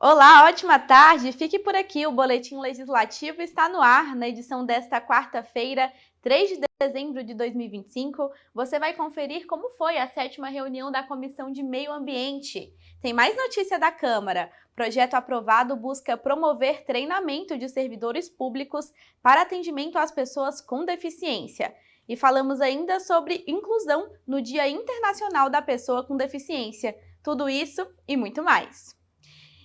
Olá, ótima tarde! Fique por aqui, o Boletim Legislativo está no ar. Na edição desta quarta-feira, 3 de dezembro de 2025, você vai conferir como foi a 7ª reunião da Comissão de Meio Ambiente. Tem mais notícia da Câmara. Projeto aprovado busca promover treinamento de servidores públicos para atendimento às pessoas com deficiência. E falamos ainda sobre inclusão no Dia Internacional da Pessoa com Deficiência. Tudo isso e muito mais.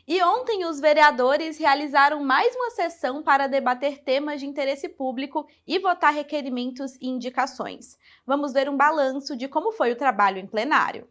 E ontem os vereadores realizaram mais uma sessão para debater temas de interesse público e votar requerimentos e indicações. Vamos ver um balanço de como foi o trabalho em plenário.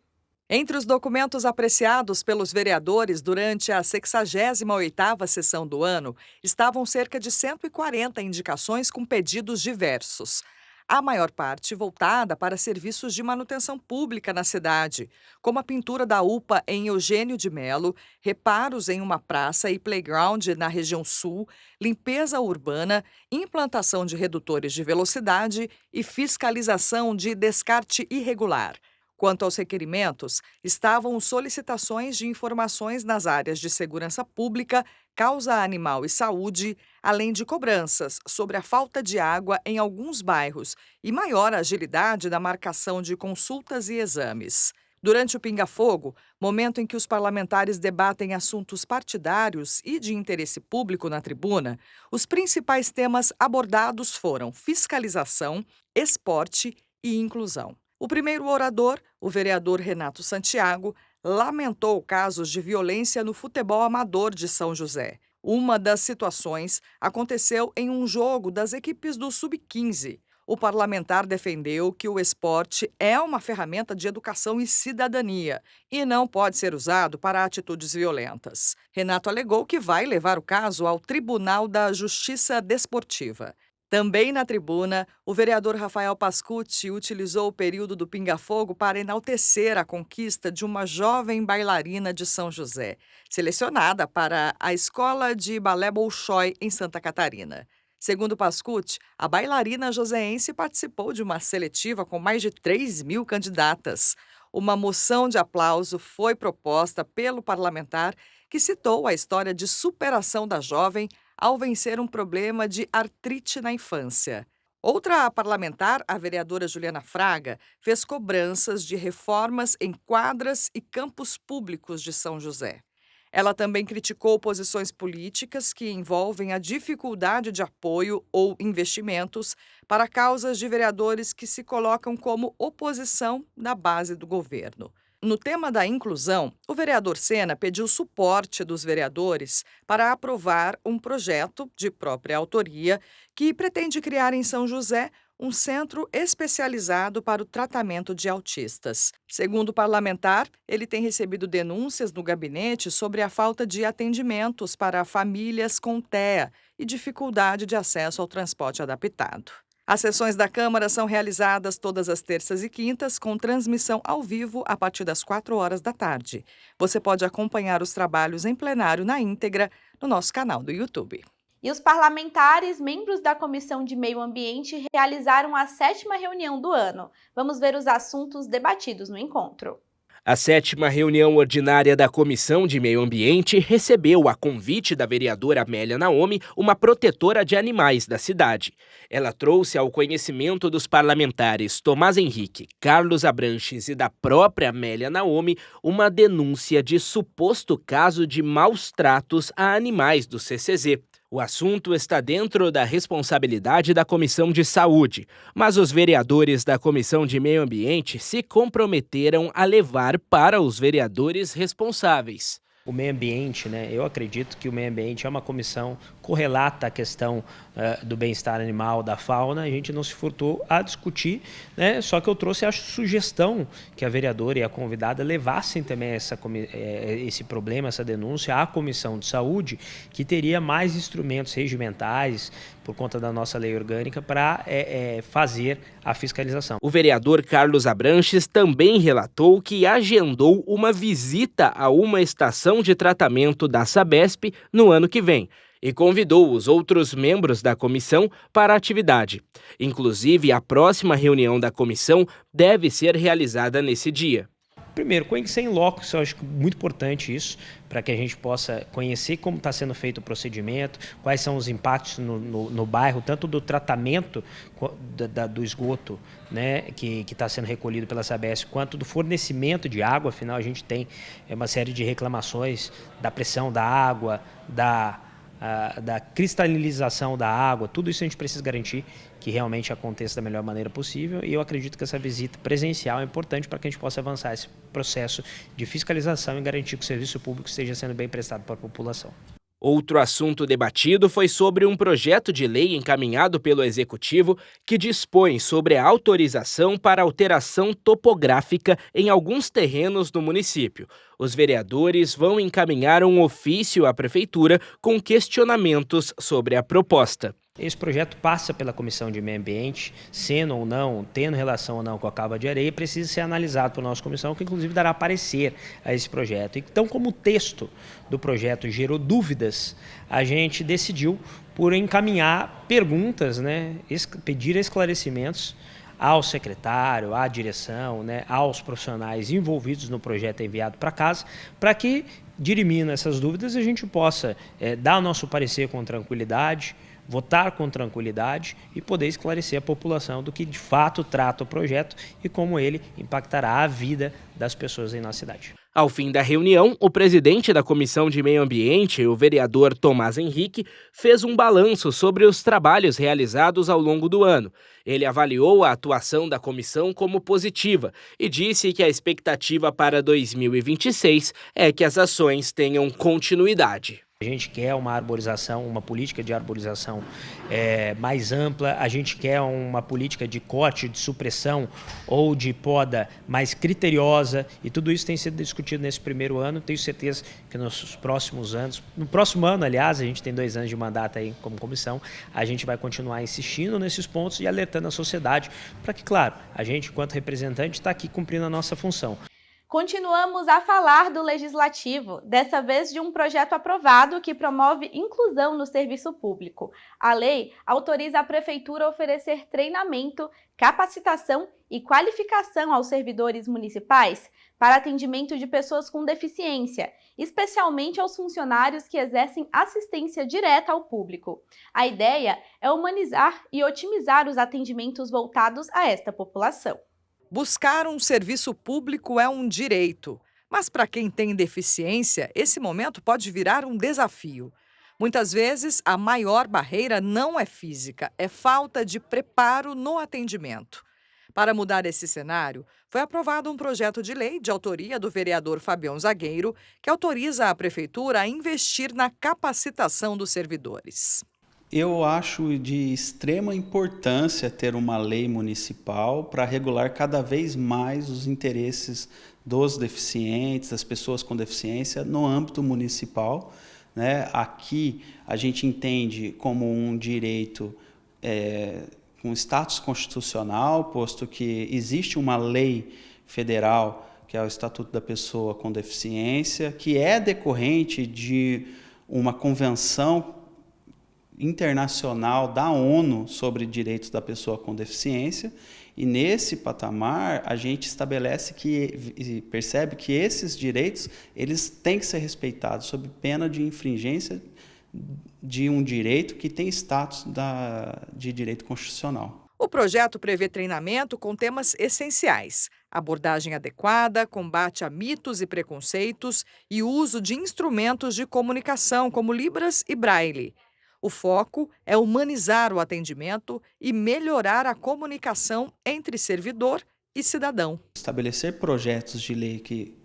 Entre os documentos apreciados pelos vereadores durante a 68ª sessão do ano, estavam cerca de 140 indicações com pedidos diversos. A maior parte voltada para serviços de manutenção pública na cidade, como a pintura da UPA em Eugênio de Melo, reparos em uma praça e playground na região sul, limpeza urbana, implantação de redutores de velocidade e fiscalização de descarte irregular. Quanto aos requerimentos, estavam solicitações de informações nas áreas de segurança pública, causa animal e saúde, além de cobranças sobre a falta de água em alguns bairros e maior agilidade na marcação de consultas e exames. Durante o pinga-fogo, momento em que os parlamentares debatem assuntos partidários e de interesse público na tribuna, os principais temas abordados foram fiscalização, esporte e inclusão. O primeiro orador, o vereador Renato Santiago, lamentou casos de violência no futebol amador de São José. Uma das situações aconteceu em um jogo das equipes do Sub-15. O parlamentar defendeu que o esporte é uma ferramenta de educação e cidadania e não pode ser usado para atitudes violentas. Renato alegou que vai levar o caso ao Tribunal da Justiça Desportiva. Também na tribuna, o vereador Rafael Pascucci utilizou o período do pinga-fogo para enaltecer a conquista de uma jovem bailarina de São José, selecionada para a Escola de Balé Bolshoi, em Santa Catarina. Segundo Pascucci, a bailarina joseense participou de uma seletiva com mais de 3.000 candidatas. Uma moção de aplauso foi proposta pelo parlamentar, que citou a história de superação da jovem ao vencer um problema de artrite na infância. Outra parlamentar, a vereadora Juliana Fraga, fez cobranças de reformas em quadras e campos públicos de São José. Ela também criticou posições políticas que envolvem a dificuldade de apoio ou investimentos para causas de vereadores que se colocam como oposição na base do governo. No tema da inclusão, o vereador Sena pediu suporte dos vereadores para aprovar um projeto de própria autoria que pretende criar em São José um centro especializado para o tratamento de autistas. Segundo o parlamentar, ele tem recebido denúncias no gabinete sobre a falta de atendimentos para famílias com TEA e dificuldade de acesso ao transporte adaptado. As sessões da Câmara são realizadas todas as terças e quintas, com transmissão ao vivo a partir das 4 horas da tarde. Você pode acompanhar os trabalhos em plenário na íntegra no nosso canal do YouTube. E os parlamentares, membros da Comissão de Meio Ambiente, realizaram a 7ª reunião do ano. Vamos ver os assuntos debatidos no encontro. A 7ª reunião ordinária da Comissão de Meio Ambiente recebeu, a convite da vereadora Amélia Naomi, uma protetora de animais da cidade. Ela trouxe ao conhecimento dos parlamentares Tomás Henrique, Carlos Abranches e da própria Amélia Naomi uma denúncia de suposto caso de maus tratos a animais do CCZ. O assunto está dentro da responsabilidade da Comissão de Saúde, mas os vereadores da Comissão de Meio Ambiente se comprometeram a levar para os vereadores responsáveis. O meio ambiente, eu acredito que o meio ambiente é uma comissão correlata à questão do bem-estar animal, da fauna. A gente não se furtou a discutir, só que eu trouxe a sugestão que a vereadora e a convidada levassem também esse problema, essa denúncia à Comissão de Saúde, que teria mais instrumentos regimentais, por conta da nossa lei orgânica, para fazer a fiscalização. O vereador Carlos Abranches também relatou que agendou uma visita a uma estação de tratamento da Sabesp no ano que vem e convidou os outros membros da comissão para a atividade. Inclusive, a próxima reunião da comissão deve ser realizada nesse dia. Primeiro, conhecer em loco, eu acho muito importante isso, para que a gente possa conhecer como está sendo feito o procedimento, quais são os impactos no bairro, tanto do tratamento do esgoto, né, que está sendo recolhido pela Sabesp, quanto do fornecimento de água. Afinal, a gente tem uma série de reclamações da pressão da água, da cristalização da água. Tudo isso a gente precisa garantir que realmente aconteça da melhor maneira possível, e eu acredito que essa visita presencial é importante para que a gente possa avançar esse processo de fiscalização e garantir que o serviço público esteja sendo bem prestado para a população. Outro assunto debatido foi sobre um projeto de lei encaminhado pelo Executivo que dispõe sobre a autorização para alteração topográfica em alguns terrenos do município. Os vereadores vão encaminhar um ofício à Prefeitura com questionamentos sobre a proposta. Esse projeto passa pela Comissão de Meio Ambiente, sendo ou não, tendo relação ou não com a cava de areia, precisa ser analisado pela nossa comissão, que inclusive dará parecer a esse projeto. Então, como o texto do projeto gerou dúvidas, a gente decidiu por encaminhar perguntas, né, pedir esclarecimentos ao secretário, à direção, né, aos profissionais envolvidos no projeto enviado para casa, para que, dirimindo essas dúvidas, a gente possa dar o nosso parecer com tranquilidade, votar com tranquilidade e poder esclarecer a população do que de fato trata o projeto e como ele impactará a vida das pessoas em nossa cidade. Ao fim da reunião, o presidente da Comissão de Meio Ambiente, o vereador Tomás Henrique, fez um balanço sobre os trabalhos realizados ao longo do ano. Ele avaliou a atuação da comissão como positiva e disse que a expectativa para 2026 é que as ações tenham continuidade. A gente quer uma arborização, uma política de arborização mais ampla, a gente quer uma política de corte, de supressão ou de poda mais criteriosa, e tudo isso tem sido discutido nesse primeiro ano. Tenho certeza que nos próximos anos, no próximo ano, aliás, a gente tem 2 anos de mandato aí como comissão, a gente vai continuar insistindo nesses pontos e alertando a sociedade para que, claro, a gente, enquanto representante, está aqui cumprindo a nossa função. Continuamos a falar do Legislativo, dessa vez de um projeto aprovado que promove inclusão no serviço público. A lei autoriza a Prefeitura a oferecer treinamento, capacitação e qualificação aos servidores municipais para atendimento de pessoas com deficiência, especialmente aos funcionários que exercem assistência direta ao público. A ideia é humanizar e otimizar os atendimentos voltados a esta população. Buscar um serviço público é um direito, mas para quem tem deficiência, esse momento pode virar um desafio. Muitas vezes, a maior barreira não é física, é falta de preparo no atendimento. Para mudar esse cenário, foi aprovado um projeto de lei de autoria do vereador Fabião Zagueiro, que autoriza a Prefeitura a investir na capacitação dos servidores. Eu acho de extrema importância ter uma lei municipal para regular cada vez mais os interesses dos deficientes, das pessoas com deficiência, no âmbito municipal, né? Aqui a gente entende como um direito com status constitucional, posto que existe uma lei federal, que é o Estatuto da Pessoa com Deficiência, que é decorrente de uma convenção internacional da ONU sobre direitos da pessoa com deficiência, e nesse patamar a gente estabelece e percebe que esses direitos eles têm que ser respeitados sob pena de infringência de um direito que tem status de direito constitucional. O projeto prevê treinamento com temas essenciais: abordagem adequada, combate a mitos e preconceitos e uso de instrumentos de comunicação como Libras e Braille. O foco é humanizar o atendimento e melhorar a comunicação entre servidor e cidadão. Estabelecer projetos de lei que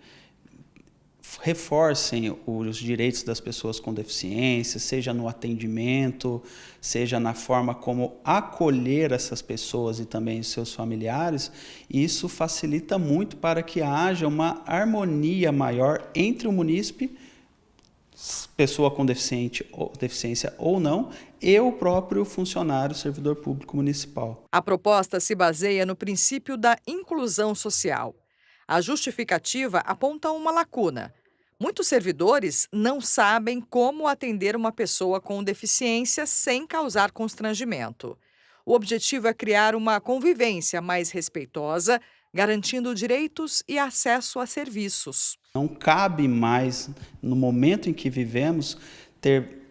reforcem os direitos das pessoas com deficiência, seja no atendimento, seja na forma como acolher essas pessoas e também os seus familiares, isso facilita muito para que haja uma harmonia maior entre o munícipe, pessoa com deficiência ou não, e o próprio funcionário, servidor público municipal. A proposta se baseia no princípio da inclusão social. A justificativa aponta uma lacuna. Muitos servidores não sabem como atender uma pessoa com deficiência sem causar constrangimento. O objetivo é criar uma convivência mais respeitosa, garantindo direitos e acesso a serviços. Não cabe mais, no momento em que vivemos, ter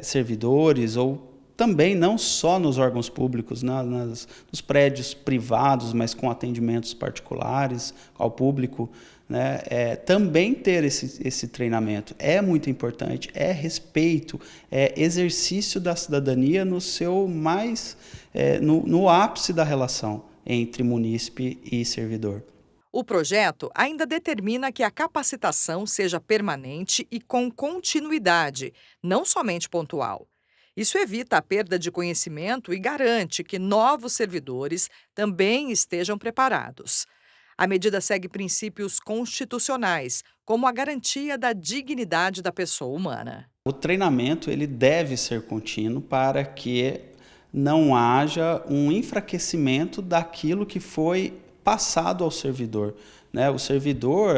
servidores ou também não só nos órgãos públicos, nos prédios privados, mas com atendimentos particulares ao público, né? Também ter esse treinamento é muito importante, é respeito, é exercício da cidadania no seu no ápice da relação entre munícipe e servidor. O projeto ainda determina que a capacitação seja permanente e com continuidade, não somente pontual. Isso evita a perda de conhecimento e garante que novos servidores também estejam preparados. A medida segue princípios constitucionais, como a garantia da dignidade da pessoa humana. O treinamento ele deve ser contínuo para que não haja um enfraquecimento daquilo que foi passado ao servidor, né? O servidor,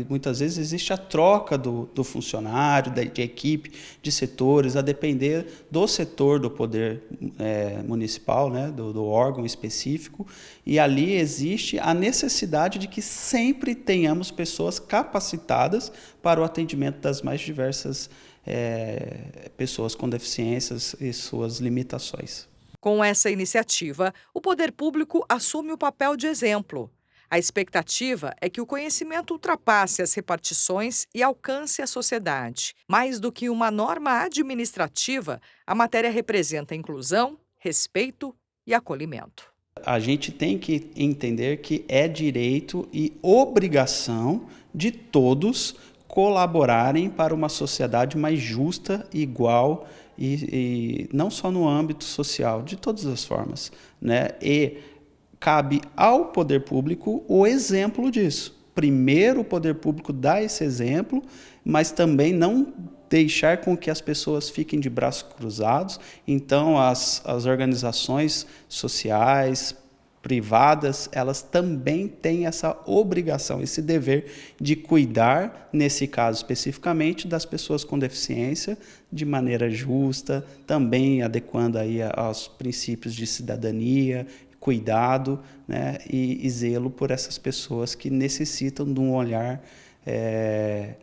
muitas vezes existe a troca do funcionário, de equipe, de setores, a depender do setor do poder municipal, né? do órgão específico, e ali existe a necessidade de que sempre tenhamos pessoas capacitadas para o atendimento das mais diversas pessoas com deficiências e suas limitações. Com essa iniciativa, o poder público assume o papel de exemplo. A expectativa é que o conhecimento ultrapasse as repartições e alcance a sociedade. Mais do que uma norma administrativa, a matéria representa inclusão, respeito e acolhimento. A gente tem que entender que é direito e obrigação de todos colaborarem para uma sociedade mais justa, igual e não só no âmbito social, de todas as formas, né? E cabe ao poder público o exemplo disso. Primeiro, o poder público dá esse exemplo, mas também não deixar com que as pessoas fiquem de braços cruzados. Então, as organizações sociais, privadas, elas também têm essa obrigação, esse dever de cuidar, nesse caso especificamente, das pessoas com deficiência de maneira justa, também adequando aí aos princípios de cidadania, cuidado, né, e zelo por essas pessoas que necessitam de um olhar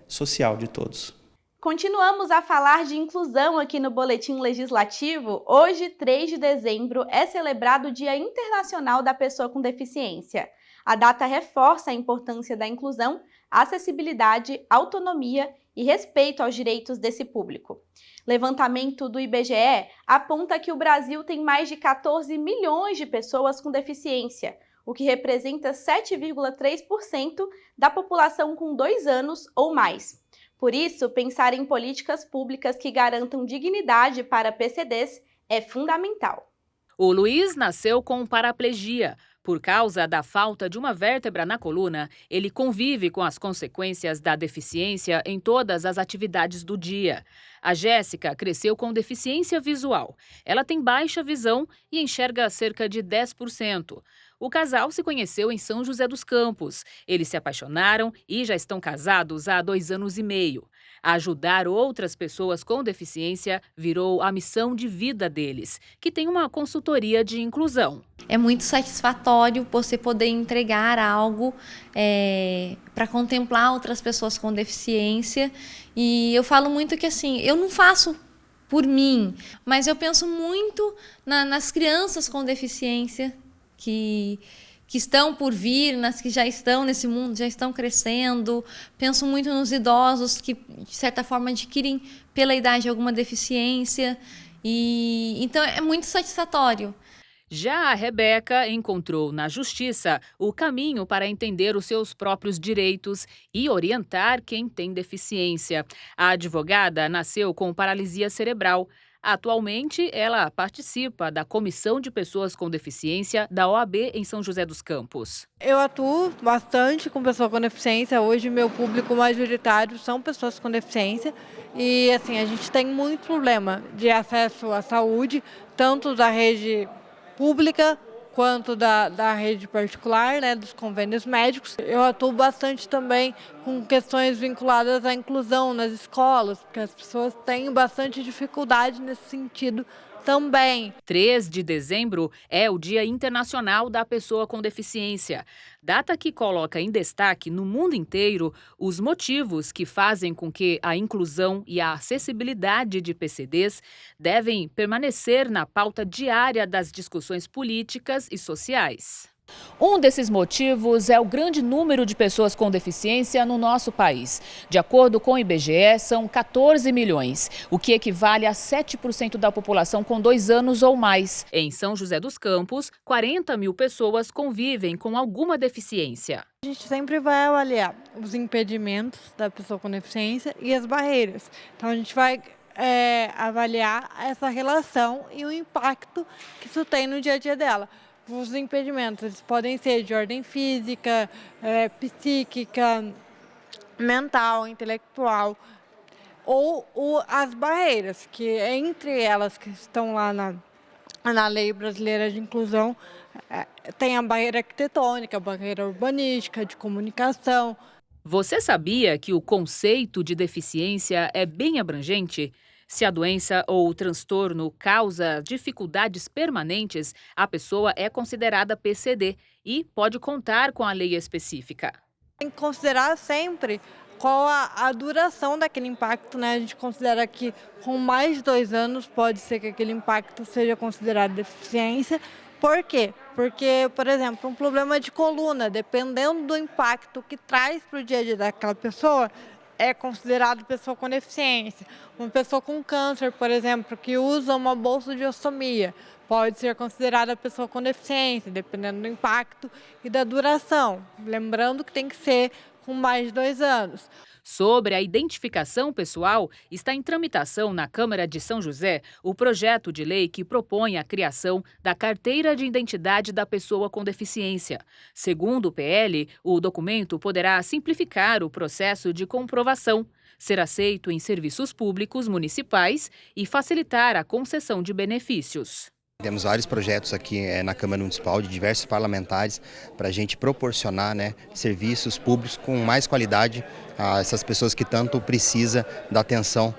social de todos. Continuamos a falar de inclusão aqui no Boletim Legislativo. Hoje, 3 de dezembro, é celebrado o Dia Internacional da Pessoa com Deficiência. A data reforça a importância da inclusão, acessibilidade, autonomia e respeito aos direitos desse público. Levantamento do IBGE aponta que o Brasil tem mais de 14 milhões de pessoas com deficiência, o que representa 7,3% da população com 2 anos ou mais. Por isso, pensar em políticas públicas que garantam dignidade para PCDs é fundamental. O Luiz nasceu com paraplegia. Por causa da falta de uma vértebra na coluna, ele convive com as consequências da deficiência em todas as atividades do dia. A Jéssica cresceu com deficiência visual. Ela tem baixa visão e enxerga cerca de 10%. O casal se conheceu em São José dos Campos. Eles se apaixonaram e já estão casados há 2 anos e meio. Ajudar outras pessoas com deficiência virou a missão de vida deles, que tem uma consultoria de inclusão. É muito satisfatório você poder entregar algo para contemplar outras pessoas com deficiência. E eu falo muito que assim, eu não faço por mim, mas eu penso muito nas crianças com deficiência que estão por vir, nas que já estão nesse mundo, já estão crescendo. Penso muito nos idosos que, de certa forma, adquirem pela idade alguma deficiência. E então é muito satisfatório. Já a Rebeca encontrou na justiça o caminho para entender os seus próprios direitos e orientar quem tem deficiência. A advogada nasceu com paralisia cerebral. Atualmente, ela participa da Comissão de Pessoas com Deficiência da OAB em São José dos Campos. Eu atuo bastante com pessoas com deficiência. Hoje, meu público majoritário são pessoas com deficiência. E, assim, a gente tem muito problema de acesso à saúde, tanto da rede pública quanto da rede particular, né, dos convênios médicos. Eu atuo bastante também com questões vinculadas à inclusão nas escolas, porque as pessoas têm bastante dificuldade nesse sentido também. 3 de dezembro é o Dia Internacional da Pessoa com Deficiência, data que coloca em destaque no mundo inteiro os motivos que fazem com que a inclusão e a acessibilidade de PCDs devem permanecer na pauta diária das discussões políticas e sociais. Um desses motivos é o grande número de pessoas com deficiência no nosso país. De acordo com o IBGE, são 14 milhões, o que equivale a 7% da população com 2 anos ou mais. Em São José dos Campos, 40 mil pessoas convivem com alguma deficiência. A gente sempre vai avaliar os impedimentos da pessoa com deficiência e as barreiras. Então a gente vai avaliar essa relação e o impacto que isso tem no dia a dia dela. Os impedimentos podem ser de ordem física, psíquica, mental, intelectual, ou as barreiras, que entre elas que estão lá na Lei Brasileira de Inclusão, tem a barreira arquitetônica, a barreira urbanística, de comunicação. Você sabia que o conceito de deficiência é bem abrangente? Se a doença ou o transtorno causa dificuldades permanentes, a pessoa é considerada PCD e pode contar com a lei específica. Tem que considerar sempre qual a duração daquele impacto, né? A gente considera que com mais de 2 anos pode ser que aquele impacto seja considerado deficiência. Por quê? Porque, por exemplo, um problema de coluna, dependendo do impacto que traz para o dia a dia daquela pessoa, é considerado pessoa com deficiência. Uma pessoa com câncer, por exemplo, que usa uma bolsa de ossomia, pode ser considerada pessoa com deficiência, dependendo do impacto e da duração. Lembrando que tem que ser com mais de 2 anos. Sobre a identificação pessoal, está em tramitação na Câmara de São José o projeto de lei que propõe a criação da Carteira de Identidade da Pessoa com Deficiência. Segundo o PL, o documento poderá simplificar o processo de comprovação, ser aceito em serviços públicos municipais e facilitar a concessão de benefícios. Temos vários projetos aqui na Câmara Municipal de diversos parlamentares para a gente proporcionar serviços públicos com mais qualidade a essas pessoas que tanto precisam da atenção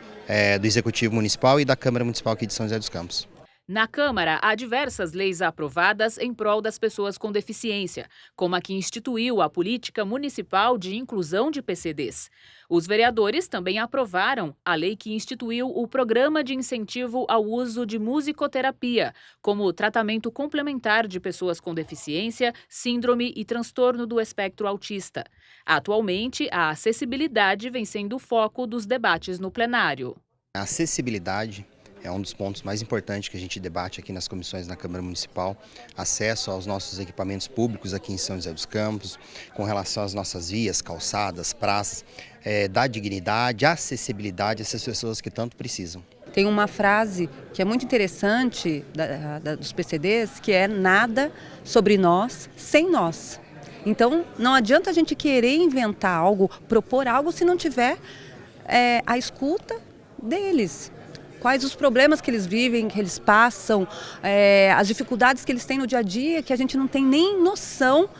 do Executivo Municipal e da Câmara Municipal aqui de São José dos Campos. Na Câmara, há diversas leis aprovadas em prol das pessoas com deficiência, como a que instituiu a Política Municipal de Inclusão de PCDs. Os vereadores também aprovaram a lei que instituiu o Programa de Incentivo ao Uso de Musicoterapia, como tratamento complementar de pessoas com deficiência, síndrome e transtorno do espectro autista. Atualmente, a acessibilidade vem sendo o foco dos debates no plenário. A acessibilidade é um dos pontos mais importantes que a gente debate aqui nas comissões na Câmara Municipal, acesso aos nossos equipamentos públicos aqui em São José dos Campos, com relação às nossas vias, calçadas, praças, dar dignidade, acessibilidade a essas pessoas que tanto precisam. Tem uma frase que é muito interessante dos PCDs, que é nada sobre nós sem nós. Então, não adianta a gente querer inventar algo, propor algo, se não tiver a escuta deles. Quais os problemas que eles vivem, que eles passam, as dificuldades que eles têm no dia a dia, que a gente não tem nem noção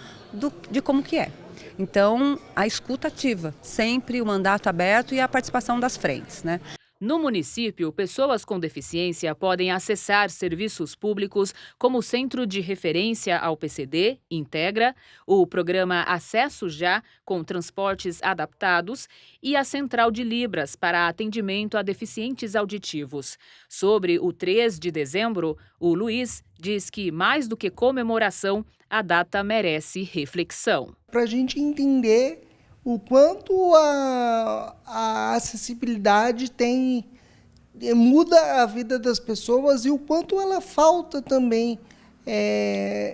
de como que é. Então, a escuta ativa, sempre o mandato aberto e a participação das frentes, né? No município, pessoas com deficiência podem acessar serviços públicos como o Centro de Referência ao PCD, Integra, o programa Acesso Já, com transportes adaptados, e a Central de Libras para atendimento a deficientes auditivos. Sobre o 3 de dezembro, o Luiz diz que, mais do que comemoração, a data merece reflexão. Para a gente entender o quanto a acessibilidade muda a vida das pessoas e o quanto ela falta também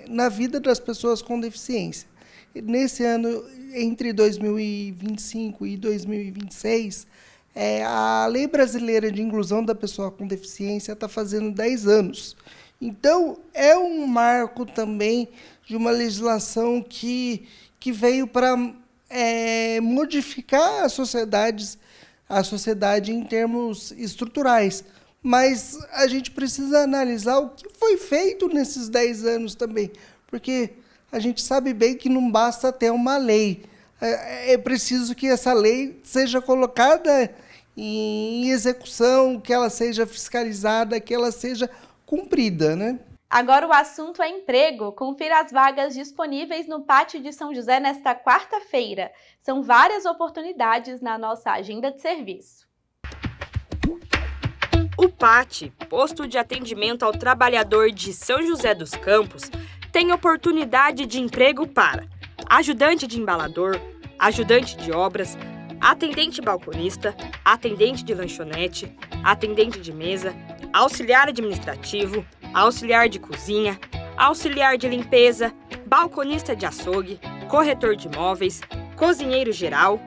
na vida das pessoas com deficiência. Nesse ano, entre 2025 e 2026, a Lei Brasileira de Inclusão da Pessoa com Deficiência está fazendo 10 anos. Então, é um marco também de uma legislação que veio para modificar a sociedade em termos estruturais. Mas a gente precisa analisar o que foi feito nesses 10 anos também, porque a gente sabe bem que não basta ter uma lei. É preciso que essa lei seja colocada em execução, que ela seja fiscalizada, que ela seja cumprida, né? Agora o assunto é emprego. Confira as vagas disponíveis no Pátio de São José nesta quarta-feira. São várias oportunidades na nossa agenda de serviço. O PAT, Posto de Atendimento ao Trabalhador de São José dos Campos, tem oportunidade de emprego para ajudante de embalador, ajudante de obras, atendente balconista, atendente de lanchonete, atendente de mesa, auxiliar administrativo, auxiliar de cozinha, auxiliar de limpeza, balconista de açougue, corretor de imóveis, cozinheiro geral,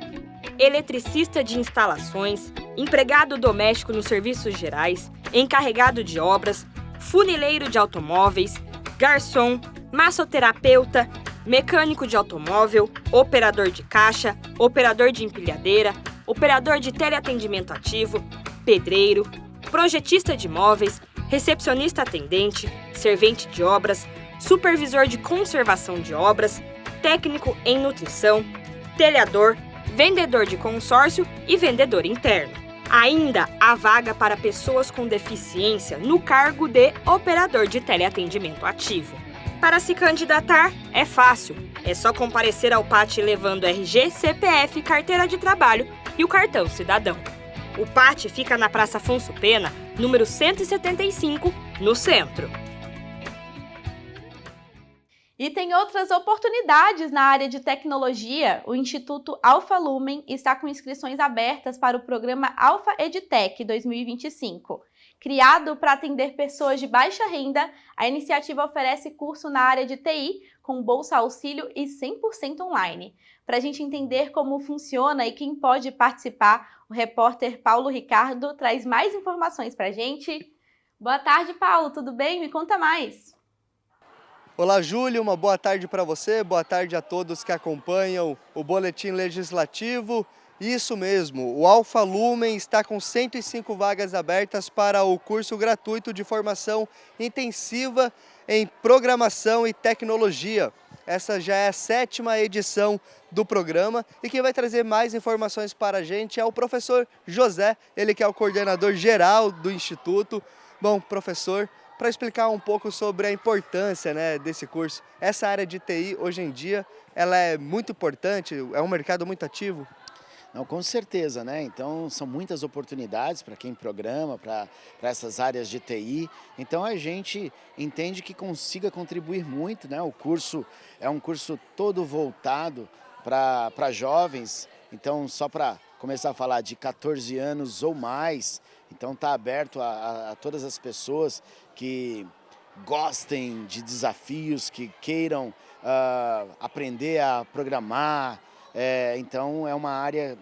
eletricista de instalações, empregado doméstico nos serviços gerais, encarregado de obras, funileiro de automóveis, garçom, massoterapeuta, mecânico de automóvel, operador de caixa, operador de empilhadeira, operador de teleatendimento ativo, pedreiro, projetista de imóveis, recepcionista atendente, servente de obras, supervisor de conservação de obras, técnico em nutrição, telhador, vendedor de consórcio e vendedor interno. Ainda há vaga para pessoas com deficiência no cargo de operador de teleatendimento ativo. Para se candidatar, é fácil. É só comparecer ao PAT levando RG, CPF, carteira de trabalho e o cartão cidadão. O PAT fica na Praça Afonso Pena, número 175, no centro. E tem outras oportunidades na área de tecnologia. O Instituto Alfa Lumen está com inscrições abertas para o programa Alfa EdTech 2025. Criado para atender pessoas de baixa renda, a iniciativa oferece curso na área de TI, com bolsa auxílio e 100% online. Para a gente entender como funciona e quem pode participar, o repórter Paulo Ricardo traz mais informações para a gente. Boa tarde, Paulo, tudo bem? Me conta mais. Olá, Júlio, uma boa tarde para você, boa tarde a todos que acompanham o Boletim Legislativo. Isso mesmo, o Alfa Lumen está com 105 vagas abertas para o curso gratuito de formação intensiva em programação e tecnologia. Essa já é a 7ª edição do programa e quem vai trazer mais informações para a gente é o professor José, ele que é o coordenador geral do Instituto. Bom, professor, para explicar um pouco sobre a importância, desse curso, essa área de TI hoje em dia ela é muito importante, é um mercado muito ativo? Não, com certeza, Então, são muitas oportunidades para quem programa, para essas áreas de TI. Então, a gente entende que consiga contribuir muito, O curso é um curso todo voltado para jovens. Então, só para começar a falar de 14 anos ou mais, então está aberto a todas as pessoas que gostem de desafios, que queiram aprender a programar. Então é uma área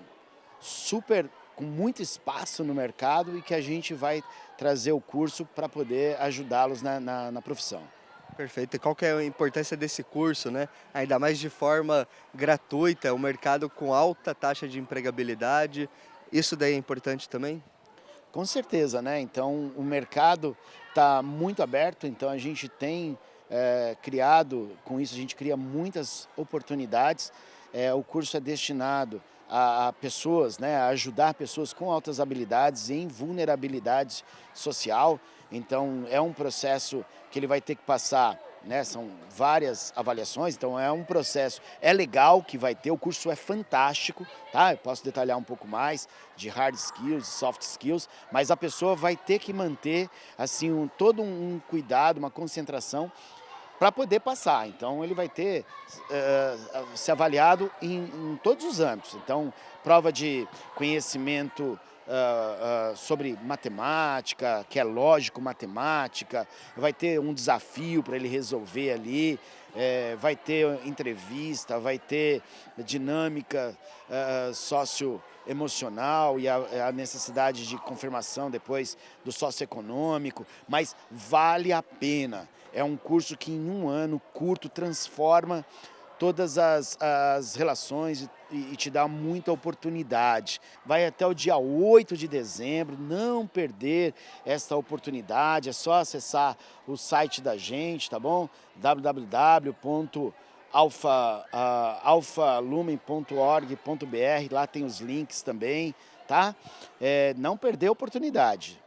super com muito espaço no mercado e que a gente vai trazer o curso para poder ajudá-los na profissão. Perfeito. E qual que é a importância desse curso, Ainda mais de forma gratuita, um mercado com alta taxa de empregabilidade, isso daí é importante também? Com certeza, Então o mercado está muito aberto, então a gente tem criado, com isso a gente cria muitas oportunidades. O curso é destinado a pessoas, a ajudar pessoas com altas habilidades em vulnerabilidade social. Então é um processo que ele vai ter que passar, são várias avaliações, então é um processo, é legal que vai ter, o curso é fantástico, tá? Eu posso detalhar um pouco mais de hard skills, soft skills, mas a pessoa vai ter que manter assim todo um cuidado, uma concentração para poder passar. Então ele vai ter ser avaliado em todos os âmbitos. Então prova de conhecimento sobre matemática, que é lógico matemática, vai ter um desafio para ele resolver ali, vai ter entrevista, vai ter dinâmica socioemocional e a necessidade de confirmação depois do socioeconômico, mas vale a pena. É um curso que em um ano curto transforma todas as relações e te dá muita oportunidade. Vai até o dia 8 de dezembro, não perder essa oportunidade, é só acessar o site da gente, tá bom? www.alfalumen.org.br, lá tem os links também, tá? Não perder a oportunidade.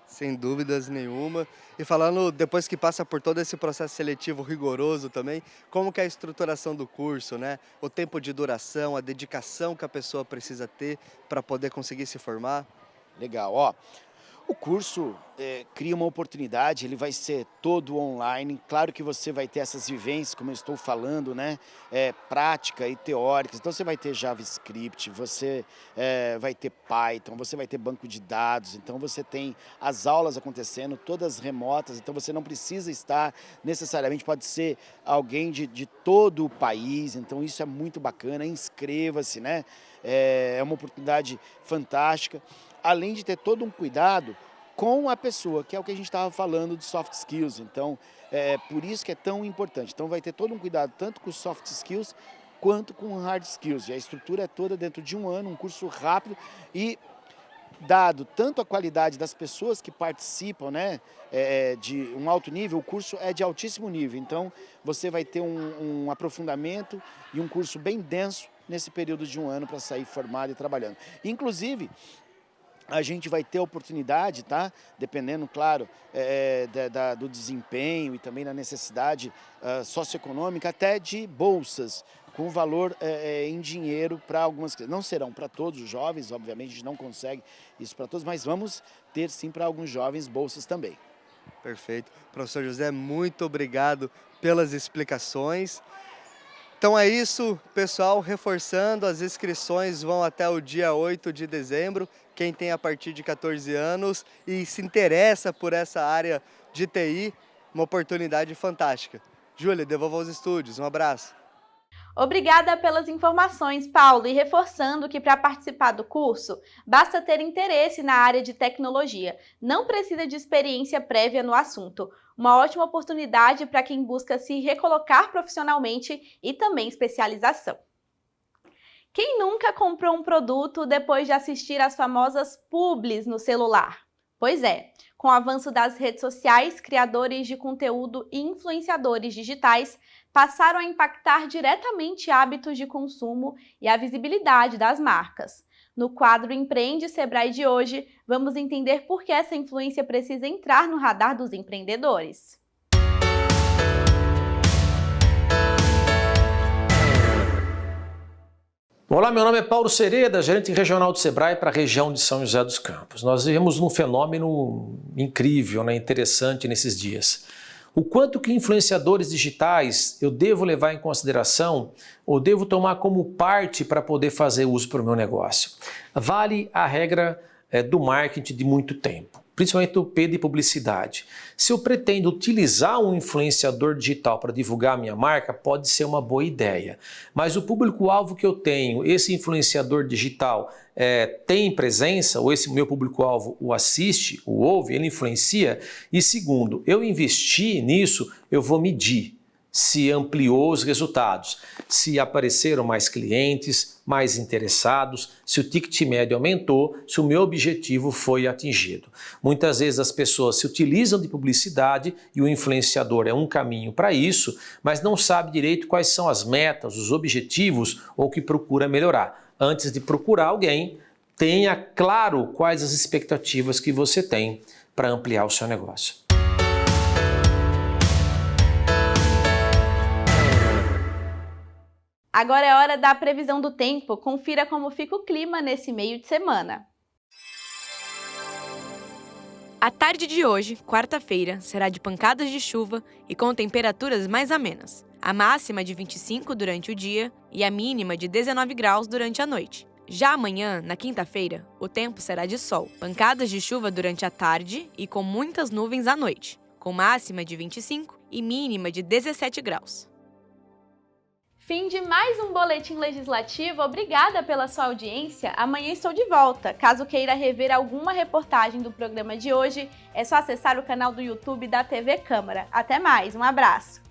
Sem dúvidas nenhuma. E falando, depois que passa por todo esse processo seletivo rigoroso também, como que é a estruturação do curso, né? O tempo de duração, a dedicação que a pessoa precisa ter para poder conseguir se formar? Legal, ó. O curso cria uma oportunidade, ele vai ser todo online. Claro que você vai ter essas vivências, como eu estou falando, né? Prática e teóricas. Então você vai ter JavaScript, você vai ter Python, você vai ter banco de dados. Então você tem as aulas acontecendo, todas remotas. Então você não precisa estar necessariamente, pode ser alguém de todo o país. Então isso é muito bacana, inscreva-se, né? É uma oportunidade fantástica. Além de ter todo um cuidado com a pessoa, que é o que a gente estava falando de soft skills. Então, por isso que é tão importante. Então, vai ter todo um cuidado tanto com os soft skills quanto com hard skills. E a estrutura é toda dentro de um ano, um curso rápido e dado tanto a qualidade das pessoas que participam, né, de um alto nível, o curso é de altíssimo nível. Então, você vai ter um aprofundamento e um curso bem denso nesse período de um ano para sair formado e trabalhando. Inclusive, a gente vai ter a oportunidade, tá? Dependendo, claro, do desempenho e também da necessidade socioeconômica, até de bolsas com valor em dinheiro para algumas crianças. Não serão para todos os jovens, obviamente a gente não consegue isso para todos, mas vamos ter sim para alguns jovens bolsas também. Perfeito. Professor José, muito obrigado pelas explicações. Então é isso, pessoal, reforçando, as inscrições vão até o dia 8 de dezembro. Quem tem a partir de 14 anos e se interessa por essa área de TI, uma oportunidade fantástica. Júlia, devolva aos estúdios. Um abraço. Obrigada pelas informações, Paulo, e reforçando que para participar do curso, basta ter interesse na área de tecnologia. Não precisa de experiência prévia no assunto. Uma ótima oportunidade para quem busca se recolocar profissionalmente e também especialização. Quem nunca comprou um produto depois de assistir às famosas publis no celular? Pois é, com o avanço das redes sociais, criadores de conteúdo e influenciadores digitais passaram a impactar diretamente hábitos de consumo e a visibilidade das marcas. No quadro Empreende Sebrae de hoje, vamos entender por que essa influência precisa entrar no radar dos empreendedores. Olá, meu nome é Paulo Sereda, gerente regional do Sebrae para a região de São José dos Campos. Nós vivemos um fenômeno incrível, interessante nesses dias. O quanto que influenciadores digitais eu devo levar em consideração ou devo tomar como parte para poder fazer uso para o meu negócio? Vale a regra do marketing de muito tempo, principalmente o P de publicidade. Se eu pretendo utilizar um influenciador digital para divulgar a minha marca, pode ser uma boa ideia. Mas o público-alvo que eu tenho, esse influenciador digital, tem presença, ou esse meu público-alvo o assiste, o ouve, ele influencia? E segundo, eu investi nisso, eu vou medir se ampliou os resultados, se apareceram mais clientes, mais interessados, se o ticket médio aumentou, se o meu objetivo foi atingido. Muitas vezes as pessoas se utilizam de publicidade e o influenciador é um caminho para isso, mas não sabe direito quais são as metas, os objetivos ou o que procura melhorar. Antes de procurar alguém, tenha claro quais as expectativas que você tem para ampliar o seu negócio. Agora é hora da previsão do tempo. Confira como fica o clima nesse meio de semana. A tarde de hoje, quarta-feira, será de pancadas de chuva e com temperaturas mais amenas. A máxima de 25 durante o dia e a mínima de 19 graus durante a noite. Já amanhã, na quinta-feira, o tempo será de sol. Pancadas de chuva durante a tarde e com muitas nuvens à noite, com máxima de 25 e mínima de 17 graus. Fim de mais um Boletim Legislativo. Obrigada pela sua audiência. Amanhã estou de volta. Caso queira rever alguma reportagem do programa de hoje, é só acessar o canal do YouTube da TV Câmara. Até mais, um abraço!